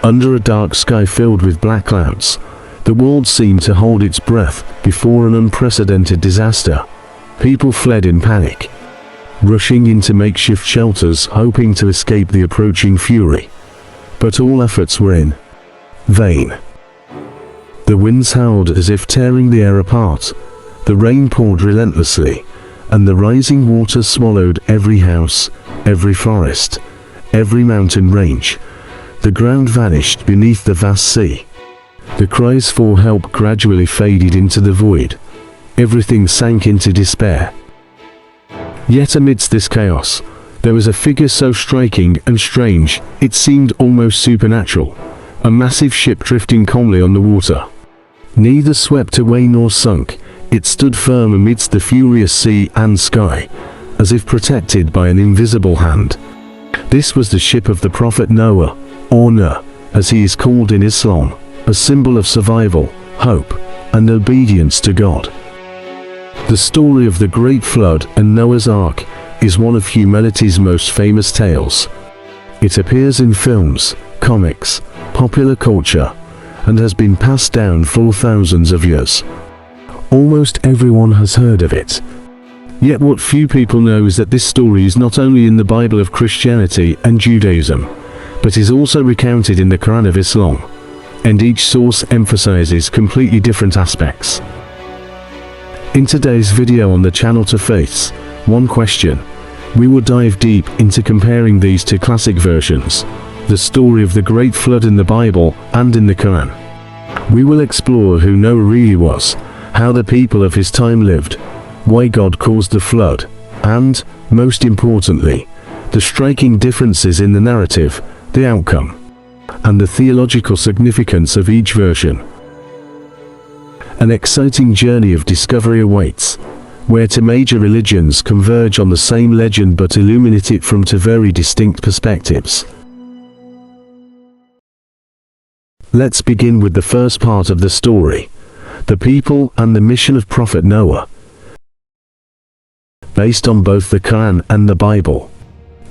Under a dark sky filled with black clouds, the world seemed to hold its breath before an unprecedented disaster. People fled in panic, rushing into makeshift shelters hoping to escape the approaching fury. But all efforts were in vain. The winds howled as if tearing the air apart, the rain poured relentlessly, and the rising waters swallowed every house, every forest, every mountain range. The ground vanished beneath the vast sea. The cries for help gradually faded into the void. Everything sank into despair. Yet amidst this chaos, there was a figure so striking and strange, it seemed almost supernatural. A massive ship drifting calmly on the water. Neither swept away nor sunk, it stood firm amidst the furious sea and sky, as if protected by an invisible hand. This was the ship of the prophet Noah, or Nuh, as he is called in Islam, a symbol of survival, hope, and obedience to God. The story of the Great Flood and Noah's Ark is one of humanity's most famous tales. It appears in films, comics, popular culture, and has been passed down for thousands of years. Almost everyone has heard of it. Yet what few people know is that this story is not only in the Bible of Christianity and Judaism, but is also recounted in the Qur'an of Islam, and each source emphasizes completely different aspects. In today's video on the channel To Faiths, One Question, we will dive deep into comparing these two classic versions, the story of the Great Flood in the Bible and in the Qur'an. We will explore who Noah really was, how the people of his time lived, why God caused the flood, and, most importantly, the striking differences in the narrative, the outcome, and the theological significance of each version. An exciting journey of discovery awaits, where two major religions converge on the same legend but illuminate it from two very distinct perspectives. Let's begin with the first part of the story, the people and the mission of Prophet Noah. Based on both the Qur'an and the Bible,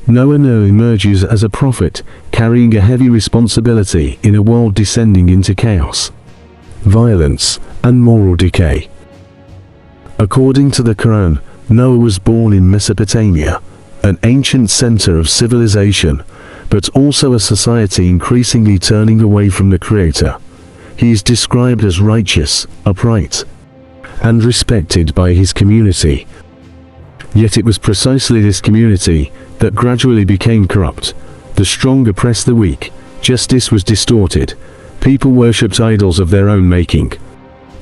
Noah emerges as a prophet, carrying a heavy responsibility in a world descending into chaos, violence, and moral decay. According to the Qur'an, Noah was born in Mesopotamia, an ancient center of civilization, but also a society increasingly turning away from the Creator. He is described as righteous, upright, and respected by his community. Yet it was precisely this community that gradually became corrupt. The strong oppressed the weak, justice was distorted, people worshipped idols of their own making,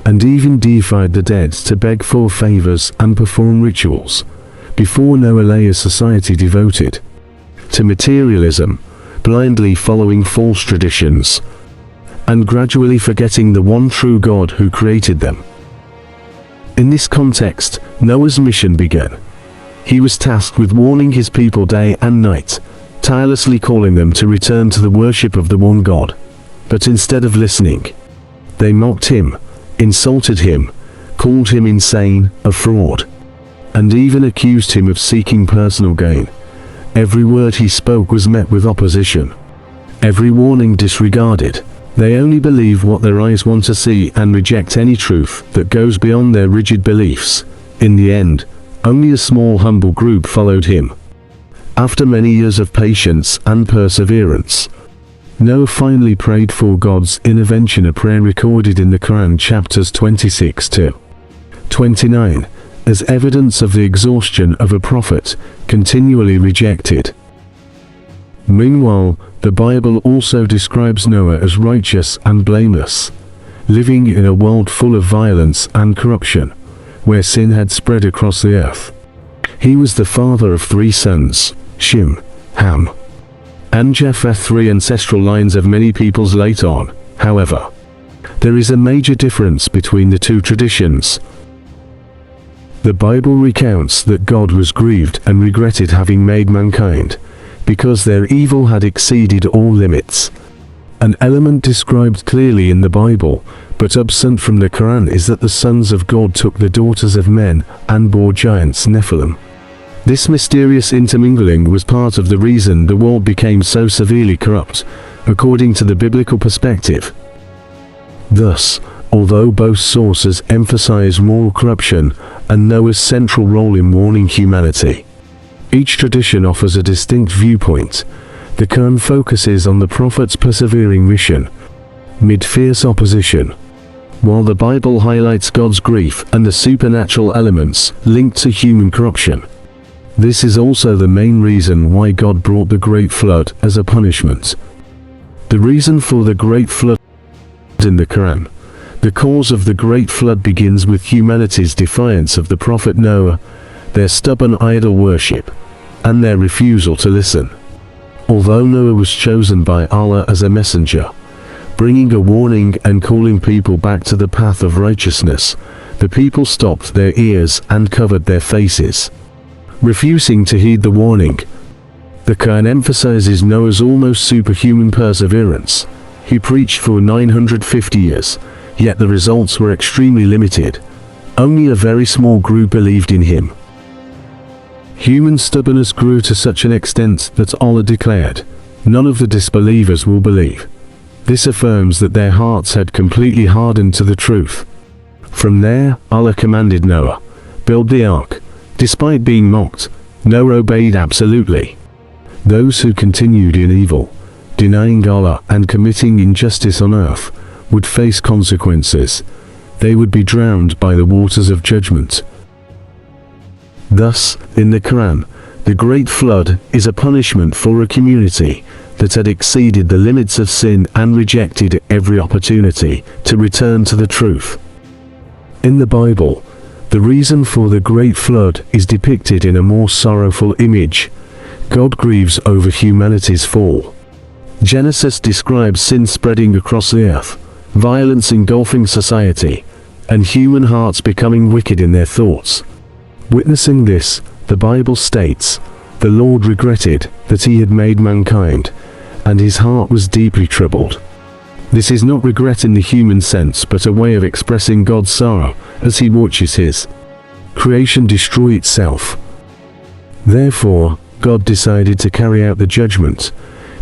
and even deified the dead to beg for favors and perform rituals. Before Noah lay a society devoted to materialism, blindly following false traditions, and gradually forgetting the one true God who created them. In this context, Noah's mission began. He was tasked with warning his people day and night, tirelessly calling them to return to the worship of the one God. But instead of listening, they mocked him, insulted him, called him insane, a fraud, and even accused him of seeking personal gain. Every word he spoke was met with opposition, every warning disregarded. They only believe what their eyes want to see and reject any truth that goes beyond their rigid beliefs. In the end, only a small humble group followed him. After many years of patience and perseverance, Noah finally prayed for God's intervention, a prayer recorded in the Qur'an chapters 26 to 29, as evidence of the exhaustion of a prophet continually rejected. Meanwhile, the Bible also describes Noah as righteous and blameless, living in a world full of violence and corruption, where sin had spread across the earth. He was the father of 3 sons, Shem, Ham, and Japheth, 3 ancestral lines of many peoples later on. However, there is a major difference between the two traditions. The Bible recounts that God was grieved and regretted having made mankind, because their evil had exceeded all limits. An element described clearly in the Bible, but absent from the Qur'an, is that the sons of God took the daughters of men and bore giants Nephilim. This mysterious intermingling was part of the reason the world became so severely corrupt, according to the biblical perspective. Thus, although both sources emphasize moral corruption and Noah's central role in warning humanity, each tradition offers a distinct viewpoint. The Qur'an focuses on the prophet's persevering mission mid fierce opposition, while the Bible highlights God's grief and the supernatural elements linked to human corruption. This is also the main reason why God brought the Great Flood as a punishment. The reason for the Great Flood in the Qur'an. The cause of the Great Flood begins with humanity's defiance of the Prophet Noah, their stubborn idol worship, and their refusal to listen. Although Noah was chosen by Allah as a messenger, bringing a warning and calling people back to the path of righteousness, the people stopped their ears and covered their faces, refusing to heed the warning. The Qur'an emphasizes Noah's almost superhuman perseverance. He preached for 950 years, yet the results were extremely limited. Only a very small group believed in him. Human stubbornness grew to such an extent that Allah declared, "None of the disbelievers will believe." This affirms that their hearts had completely hardened to the truth. From there, Allah commanded Noah, "Build the ark." Despite being mocked, Noah obeyed absolutely. Those who continued in evil, denying Allah and committing injustice on earth, would face consequences. They would be drowned by the waters of judgment. Thus, in the Qur'an, the Great Flood is a punishment for a community that had exceeded the limits of sin and rejected every opportunity to return to the truth. In the Bible, the reason for the Great Flood is depicted in a more sorrowful image. God grieves over humanity's fall. Genesis describes sin spreading across the earth, violence engulfing society, and human hearts becoming wicked in their thoughts. Witnessing this, the Bible states, "The Lord regretted that he had made mankind, and his heart was deeply troubled." This is not regret in the human sense, but a way of expressing God's sorrow as he watches his creation destroy itself. Therefore, God decided to carry out the judgment,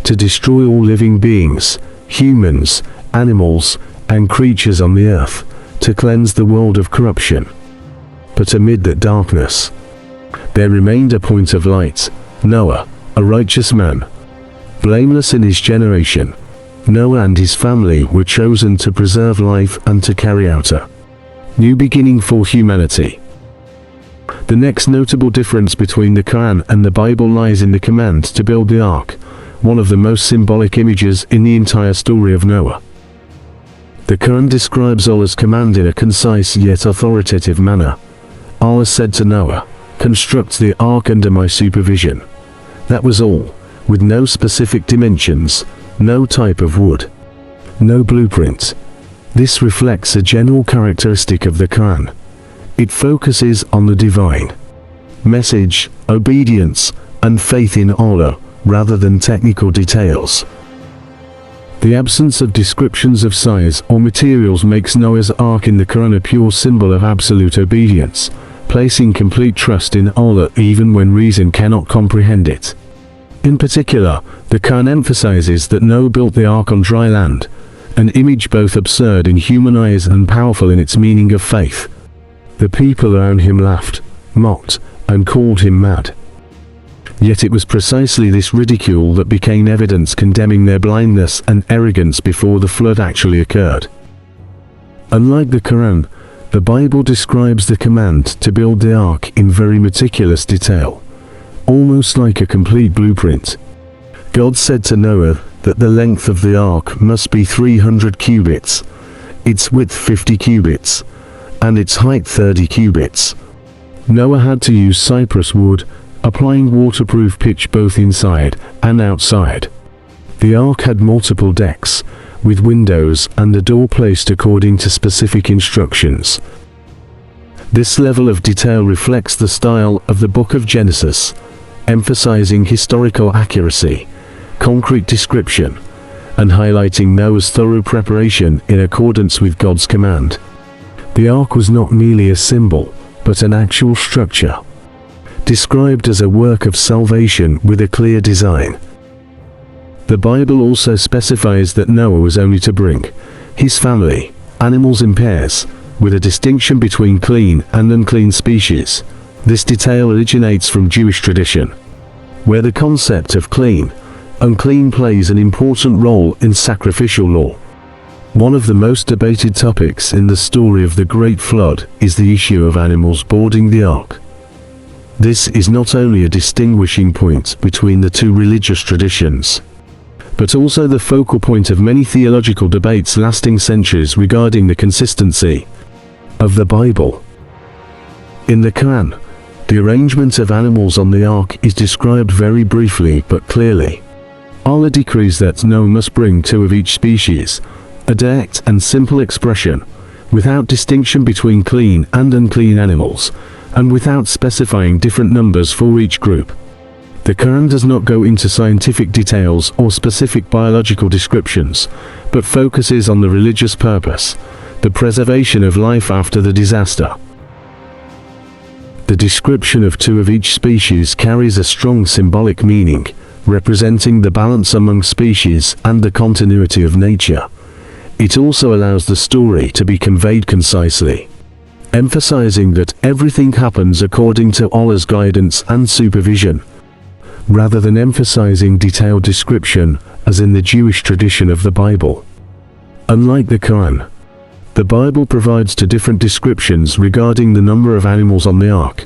to destroy all living beings, humans, animals, and creatures on the earth, to cleanse the world of corruption. But amid that darkness, there remained a point of light, Noah, a righteous man, blameless in his generation. Noah and his family were chosen to preserve life and to carry out a new beginning for humanity. The next notable difference between the Qur'an and the Bible lies in the command to build the ark, one of the most symbolic images in the entire story of Noah. The Qur'an describes Allah's command in a concise yet authoritative manner. Allah said to Noah, "Construct the ark under my supervision." That was all, with no specific dimensions, no type of wood, no blueprint. This reflects a general characteristic of the Qur'an. It focuses on the divine message, obedience, and faith in Allah, rather than technical details. The absence of descriptions of size or materials makes Noah's ark in the Qur'an a pure symbol of absolute obedience, placing complete trust in Allah even when reason cannot comprehend it. In particular, the Qur'an emphasizes that Noah built the ark on dry land, an image both absurd in human eyes and powerful in its meaning of faith. The people around him laughed, mocked, and called him mad. Yet it was precisely this ridicule that became evidence condemning their blindness and arrogance before the flood actually occurred. Unlike the Qur'an, the Bible describes the command to build the ark in very meticulous detail, almost like a complete blueprint. God said to Noah that the length of the ark must be 300 cubits, its width 50 cubits, and its height 30 cubits. Noah had to use cypress wood, applying waterproof pitch both inside and outside. The ark had multiple decks, with windows and a door placed according to specific instructions. This level of detail reflects the style of the book of Genesis, emphasizing historical accuracy, concrete description, and highlighting Noah's thorough preparation in accordance with God's command. The ark was not merely a symbol, but an actual structure, described as a work of salvation with a clear design. The Bible also specifies that Noah was only to bring his family, animals in pairs, with a distinction between clean and unclean species. This detail originates from Jewish tradition, where the concept of clean, unclean plays an important role in sacrificial law. One of the most debated topics in the story of the Great Flood is the issue of animals boarding the ark. This is not only a distinguishing point between the two religious traditions, but also the focal point of many theological debates lasting centuries regarding the consistency of the Bible. In the Qur'an, the arrangement of animals on the ark is described very briefly but clearly. Allah decrees that Noah must bring 2 of each species, a direct and simple expression, without distinction between clean and unclean animals, and without specifying different numbers for each group. The Quran does not go into scientific details or specific biological descriptions, but focuses on the religious purpose, the preservation of life after the disaster. The description of 2 of each species carries a strong symbolic meaning, representing the balance among species and the continuity of nature. It also allows the story to be conveyed concisely, emphasizing that everything happens according to Allah's guidance and supervision, rather than emphasizing detailed description, as in the Jewish tradition of the Bible. Unlike the Quran, the Bible provides 2 different descriptions regarding the number of animals on the ark,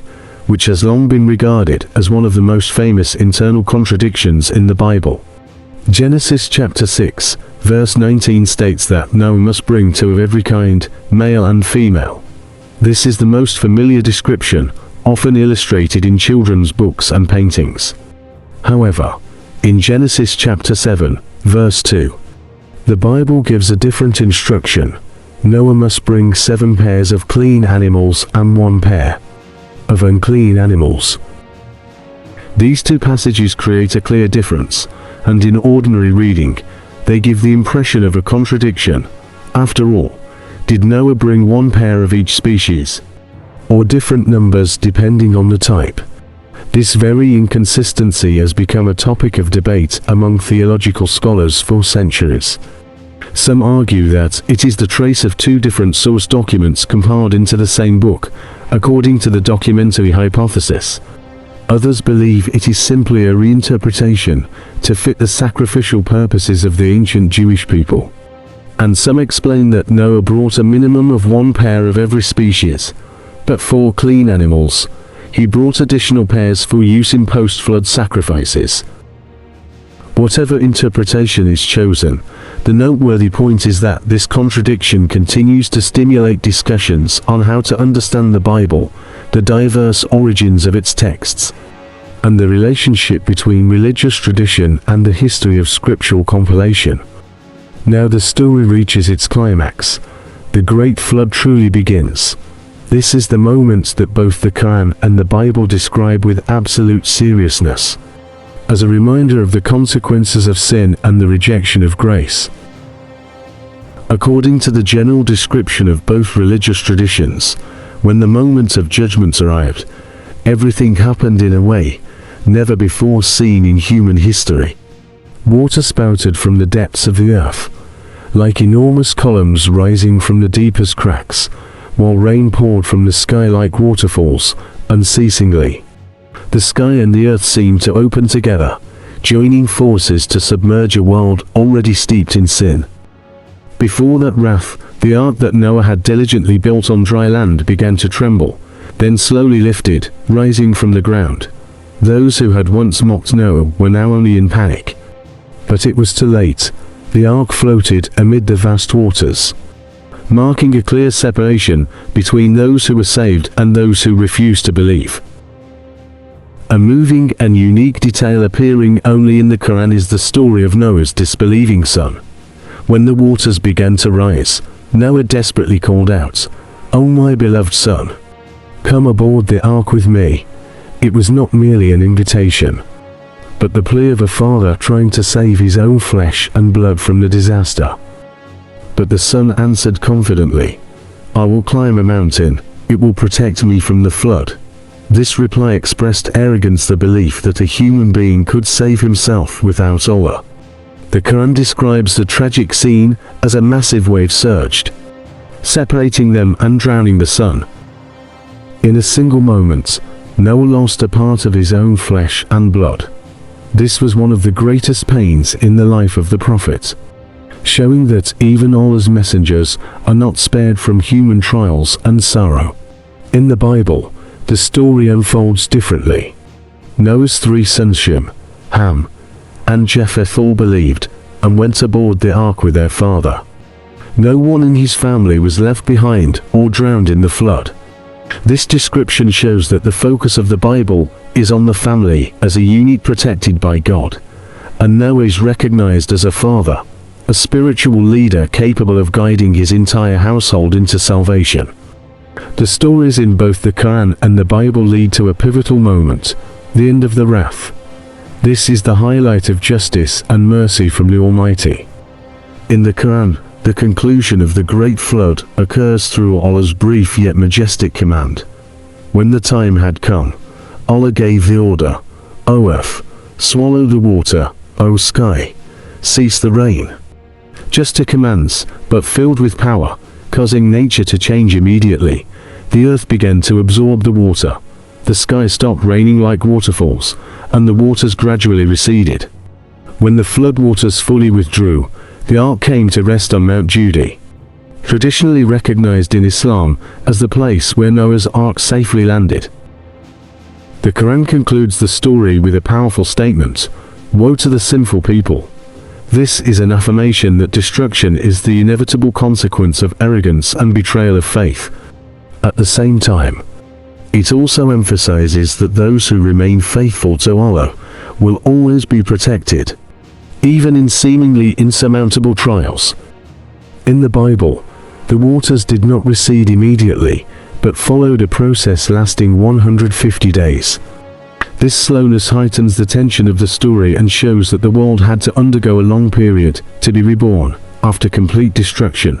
which has long been regarded as one of the most famous internal contradictions in the Bible. Genesis chapter 6, verse 19 states that Noah must bring 2 of every kind, male and female. This is the most familiar description, often illustrated in children's books and paintings. However, in Genesis chapter 7, verse 2, the Bible gives a different instruction. Noah must bring 7 pairs of clean animals and 1 pair of unclean animals. These 2 passages create a clear difference, and in ordinary reading, they give the impression of a contradiction. After all, did Noah bring 1 pair of each species, or different numbers depending on the type? This very inconsistency has become a topic of debate among theological scholars for centuries. Some argue that it is the trace of 2 different source documents compiled into the same book, according to the documentary hypothesis. Others believe it is simply a reinterpretation to fit the sacrificial purposes of the ancient Jewish people. And some explain that Noah brought a minimum of 1 pair of every species, but for clean animals, he brought additional pairs for use in post-flood sacrifices. Whatever interpretation is chosen, the noteworthy point is that this contradiction continues to stimulate discussions on how to understand the Bible, the diverse origins of its texts, and the relationship between religious tradition and the history of scriptural compilation. Now the story reaches its climax. The Great Flood truly begins. This is the moment that both the Quran and the Bible describe with absolute seriousness, as a reminder of the consequences of sin and the rejection of grace. According to the general description of both religious traditions, when the moment of judgment arrived, everything happened in a way never before seen in human history. Water spouted from the depths of the earth, like enormous columns rising from the deepest cracks, while rain poured from the sky like waterfalls, unceasingly. The sky and the earth seemed to open together, joining forces to submerge a world already steeped in sin. Before that wrath, the ark that Noah had diligently built on dry land began to tremble, then slowly lifted, rising from the ground. Those who had once mocked Noah were now only in panic. But it was too late. The ark floated amid the vast waters, marking a clear separation between those who were saved and those who refused to believe. A moving and unique detail appearing only in the Quran is the story of Noah's disbelieving son. When the waters began to rise, Noah desperately called out, "O my beloved son, come aboard the ark with me." It was not merely an invitation, but the plea of a father trying to save his own flesh and blood from the disaster. But the son answered confidently, "I will climb a mountain, it will protect me from the flood." This reply expressed arrogance, the belief that a human being could save himself without Allah. The Qur'an describes the tragic scene as a massive wave surged, separating them and drowning the sun. In a single moment, Noah lost a part of his own flesh and blood. This was one of the greatest pains in the life of the Prophet, showing that even Allah's messengers are not spared from human trials and sorrow. In the Bible, the story unfolds differently. Noah's 3 sons Shem, Ham, and Japheth all believed and went aboard the ark with their father. No one in his family was left behind or drowned in the flood. This description shows that the focus of the Bible is on the family as a unit protected by God, and Noah is recognized as a father, a spiritual leader capable of guiding his entire household into salvation. The stories in both the Quran and the Bible lead to a pivotal moment, the end of the wrath. This is the highlight of justice and mercy from the Almighty. In the Quran, the conclusion of the Great Flood occurs through Allah's brief yet majestic command. When the time had come, Allah gave the order, O earth, swallow the water, O sky, cease the rain. Just 2 commands, but filled with power, causing nature to change immediately. The earth began to absorb the water. The sky stopped raining like waterfalls, and the waters gradually receded. When the flood waters fully withdrew, the ark came to rest on Mount Judy, traditionally recognized in Islam as the place where Noah's ark safely landed. The Quran concludes the story with a powerful statement, Woe to the sinful people. This is an affirmation that destruction is the inevitable consequence of arrogance and betrayal of faith. At the same time, it also emphasizes that those who remain faithful to Allah will always be protected, even in seemingly insurmountable trials. In the Bible, the waters did not recede immediately, but followed a process lasting 150 days. This slowness heightens the tension of the story and shows that the world had to undergo a long period to be reborn after complete destruction.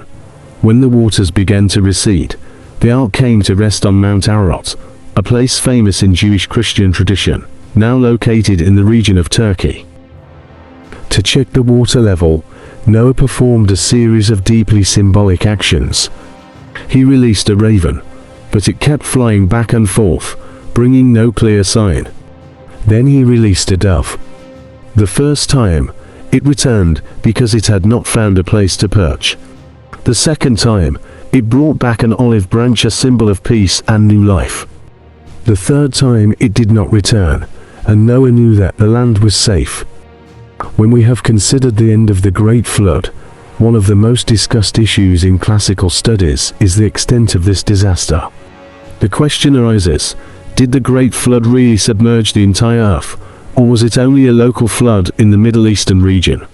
When the waters began to recede, the ark came to rest on Mount Ararat, a place famous in Jewish Christian tradition, now located in the region of Turkey. To check the water level, Noah performed a series of deeply symbolic actions. He released a raven, but it kept flying back and forth, bringing no clear sign. Then he released a dove. The first time, it returned because it had not found a place to perch. The second time, it brought back an olive branch, a symbol of peace and new life. The third time it did not return, and Noah knew that the land was safe. When we have considered the end of the Great Flood, one of the most discussed issues in classical studies is the extent of this disaster. The question arises, did the Great Flood really submerge the entire earth, or was it only a local flood in the Middle Eastern region?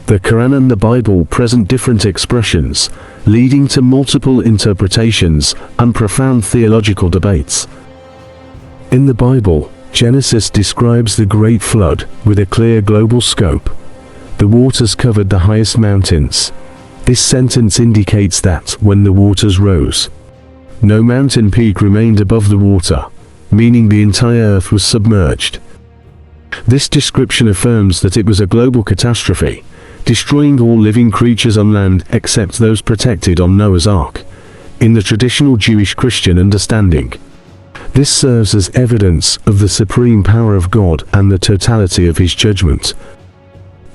The Quran and the Bible present different expressions, leading to multiple interpretations and profound theological debates. In the Bible, Genesis describes the Great Flood with a clear global scope. The waters covered the highest mountains. This sentence indicates that when the waters rose, no mountain peak remained above the water, meaning the entire earth was submerged. This description affirms that it was a global catastrophe, destroying all living creatures on land except those protected on Noah's Ark. In the traditional Jewish Christian understanding, this serves as evidence of the supreme power of God and the totality of his judgment.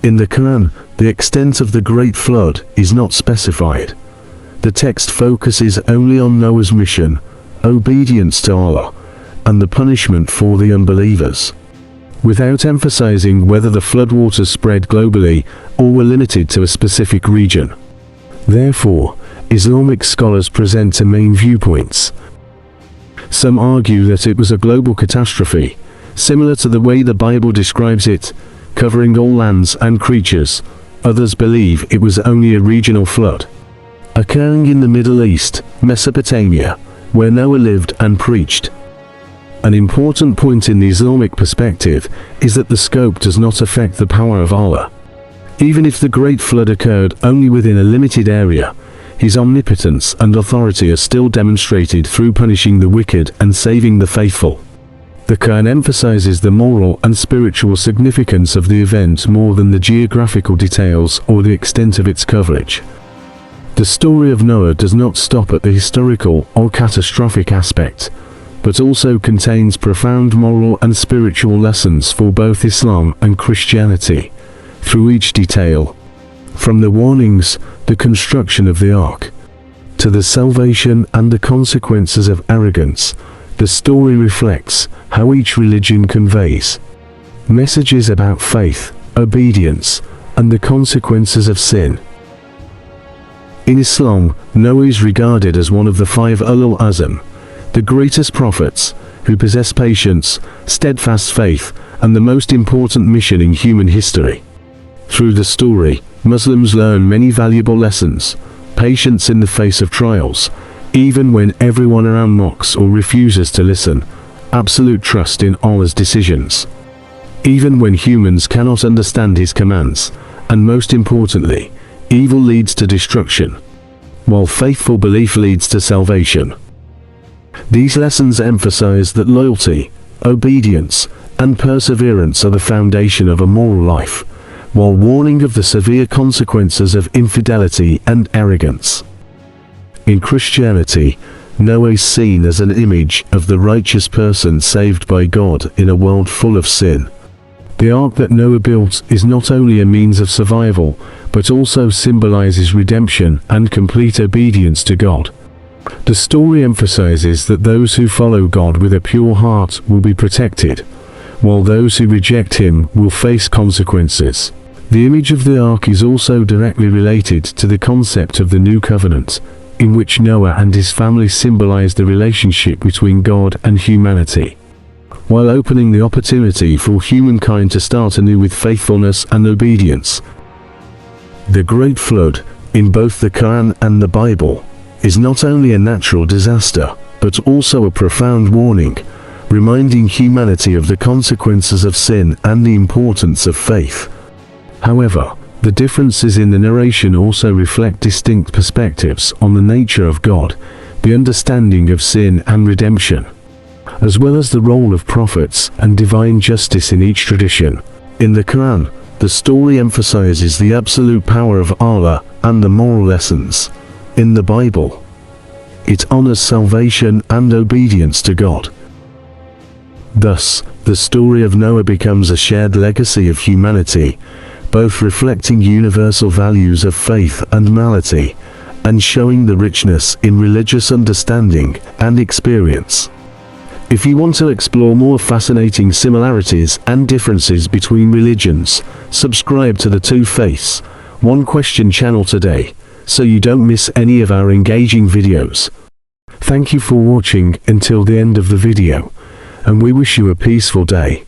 In the Quran, the extent of the Great Flood is not specified. The text focuses only on Noah's mission, obedience to Allah, and the punishment for the unbelievers, without emphasizing whether the floodwaters spread globally or were limited to a specific region. Therefore, Islamic scholars present two main viewpoints. Some argue that it was a global catastrophe, similar to the way the Bible describes it, covering all lands and creatures. Others believe it was only a regional flood, occurring in the Middle East, Mesopotamia, where Noah lived and preached. An important point in the Islamic perspective is that the scope does not affect the power of Allah. Even if the Great Flood occurred only within a limited area, his omnipotence and authority are still demonstrated through punishing the wicked and saving the faithful. The Qur'an emphasizes the moral and spiritual significance of the event more than the geographical details or the extent of its coverage. The story of Noah does not stop at the historical or catastrophic aspect, but also contains profound moral and spiritual lessons for both Islam and Christianity. Through each detail, from the warnings, the construction of the ark, to the salvation and the consequences of arrogance, the story reflects how each religion conveys messages about faith, obedience, and the consequences of sin. In Islam, Noah is regarded as one of the 5 Ulul Azm, the greatest prophets, who possess patience, steadfast faith, and the most important mission in human history. Through the story, Muslims learn many valuable lessons: patience in the face of trials, even when everyone around mocks or refuses to listen; absolute trust in Allah's decisions, even when humans cannot understand His commands; and most importantly, evil leads to destruction, while faithful belief leads to salvation. These lessons emphasize that loyalty, obedience, and perseverance are the foundation of a moral life, while warning of the severe consequences of infidelity and arrogance. In Christianity, Noah is seen as an image of the righteous person saved by God in a world full of sin. The ark that Noah built is not only a means of survival, but also symbolizes redemption and complete obedience to God. The story emphasizes that those who follow God with a pure heart will be protected, while those who reject Him will face consequences. The image of the ark is also directly related to the concept of the New Covenant, in which Noah and his family symbolize the relationship between God and humanity, while opening the opportunity for humankind to start anew with faithfulness and obedience. The Great Flood, in both the Qur'an and the Bible, is not only a natural disaster, but also a profound warning, reminding humanity of the consequences of sin and the importance of faith. However, the differences in the narration also reflect distinct perspectives on the nature of God, the understanding of sin and redemption, as well as the role of prophets and divine justice in each tradition. In the Quran, the story emphasizes the absolute power of Allah and the moral lessons. In the Bible, it honors salvation and obedience to God. Thus, the story of Noah becomes a shared legacy of humanity, both reflecting universal values of faith and morality, and showing the richness in religious understanding and experience. If you want to explore more fascinating similarities and differences between religions, subscribe to the Two Faiths, One Question channel today, so you don't miss any of our engaging videos. Thank you for watching until the end of the video, and we wish you a peaceful day.